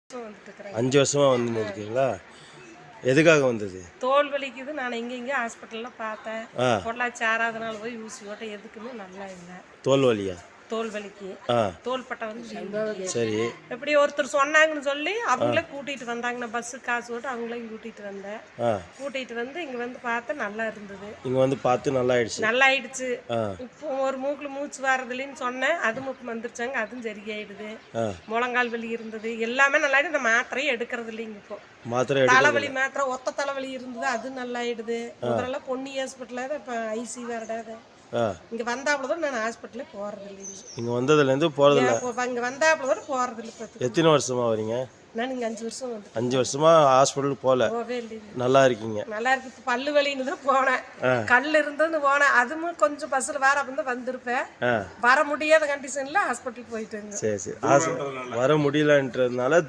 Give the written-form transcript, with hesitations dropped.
5 வருஷமாக வந்து இருக்கீங்களா? எதுக்காக வந்தது? தோல் வலிக்குது. நான் எங்கெங்கே ஹாஸ்பிட்டலில் பார்த்தேன். பொள்ளாச்சி 6வது நாள் போய் ஊசி போட்ட எதுக்குமே நல்லா இல்லை. தோல் வலியா? தோல் வலிக்கு தோள்பட்டை வந்து சரி. எப்படி ஒருத்தர் சொன்னாங்கன்னு சொல்லி அவங்களே கூட்டிகிட்டு வந்தாங்க. நான் பஸ்ஸு காசு போட்டு அவங்களையும் கூட்டிகிட்டு வந்தேன். கூட்டிகிட்டு வந்து இங்கே வந்து பார்த்தா நல்லா இருந்தது. இங்கே வந்து பார்த்து நல்லா ஆயிடுச்சு. நல்லா ஆயிடுச்சு. இப்போ ஒரு மூக்கில் மூச்சு வரதில்லைன்னு சொன்னேன். அதுவும் இப்போ வந்துருச்சாங்க. அதுவும் சரியாயிடுது. முழங்கால் வலி இருந்தது எல்லாமே நல்லா ஆயிடுது. இந்த மாத்திரையும் எடுக்கிறது இல்லைங்க. இப்போ மாத்திரை தலைவலி மாத்திரை ஒத்த தலைவலி இருந்தது அது நல்லா ஆயிடுது. முதல்ல பொன்னி ஹாஸ்பிட்டலில் தான் இப்போ ஐசி வரடாது. இங்க வந்தாப்புலதான் நான் ஹாஸ்பிட்டலே போறது இல்லைங்க. இங்க வந்ததுலேருந்து போறது இல்லை. இங்க வந்தாப்புலதான் போறது இல்லை. எத்தனை வருஷமா வரீங்க? நான் இங்க 5 வருஷம் வந்து 5 வருஷமா ஹாஸ்பிட்டலுக்கு போகல. போவே இல்லைங்க. நல்லா இருக்கீங்க? நல்லா இருக்கு. இப்போ பல்லு வலின்னு தான் போனேன். கல் இருந்ததுன்னு போனேன். அதுவும் கொஞ்சம் பஸ்ஸில் வேற அப்போ வந்திருப்பேன். வர முடியாத கண்டிஷன்ல ஹாஸ்பிட்டலுக்கு போயிட்டேங்க. சரி சரி. வர முடியலன்றதுனால